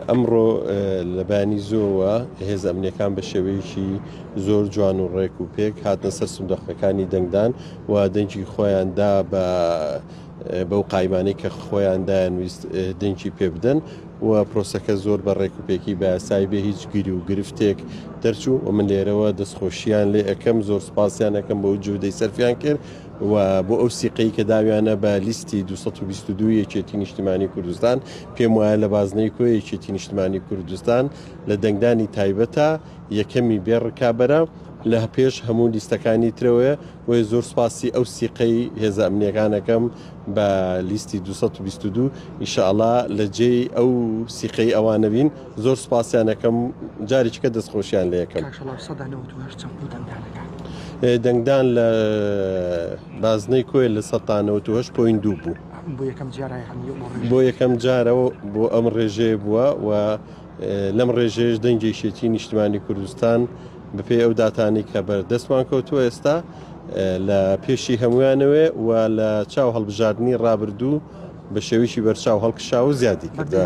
ئەمڕۆ لە بانی زۆوە هێز ئەمنیەکان بە شێوەیەکی زۆر جوان و ڕێک و پێک هاتنە سەر سندوقەکانی دەنگدان و دەنگی خۆیاندا بەو قایمانەی کە خۆیاندایان ویست دەنگی پێ بدەن و پرۆسەکە زۆر بە ڕێک و پێکی بە یاسای بێ هیچ گیری و گرفتێک دەرچوو و من لێرەوە دەستخۆشییان لێ ئەەکەم زۆر سپاسیان ئەەکەم بە جوودەی سەرفیان کرد و بۆ ئەو سیقەی کە داویانە بە لیستی 222 یەکێتی نیشتیمانی کوردستان پێم وایە لە بازنەی کۆ یەکێتی نیشتیمانی کوردستان لە دەنگدانی تایبەتە یەکەمی بێ ڕکابەرە لە پێش هەموو لیستەکانی ترەوەیە و زۆر سپاسی ئەو سیقەی هێزە ئەمنیەکانەکەم بە لیستی 222 ئینشاءڵڵا لە جێی ئەو سیقەی ئەوانە بین زۆر سپاسیانەکەم جارێککە دەستخۆشیان لە یەکەم دەنگدان لە بازنەی کۆی لە 1970 پوین دوو بوو بۆ یەکەم جارەوە بۆ ئەم ڕێژەیە بووە و لەم ڕێژێش دەنگێشێتی نیشتیمانی کوردستان بەپێ ئەو داتانی کە بەردەستمان کەوتووە ئێستا لە پێشی هەمویانەوێ و لە چاو هەڵبژاردننی ڕابردوو بە شێویشی بەرچاو هەڵکشا و زیادی کردە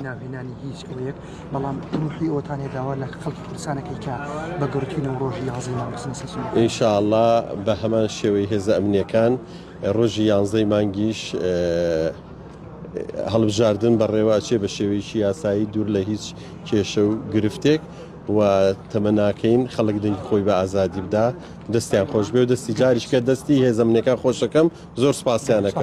بەڵام دڵی ئەوتانێ داوا لە خەڵکی کوردستانەکەی کە بە گەورەترین و ڕۆژی یازی ئینشاءڵڵا بە هەمان شێوەی هێزە ئەمنیەکان ڕۆژی 11 مانگیش هەڵبژاردن بە ڕێواچێ بە شێوەیەکی یاسایی دوور لە هیچ کێشە و گرفتێک و تەمەناکەین خەڵک دەنگی خۆی بە ئازادی بدا دەستیان خۆش بێ و دەستی جاریشکە دەستی هێزە ئەمنیەکان خۆشەکەم زۆر سپاسیانەکەم.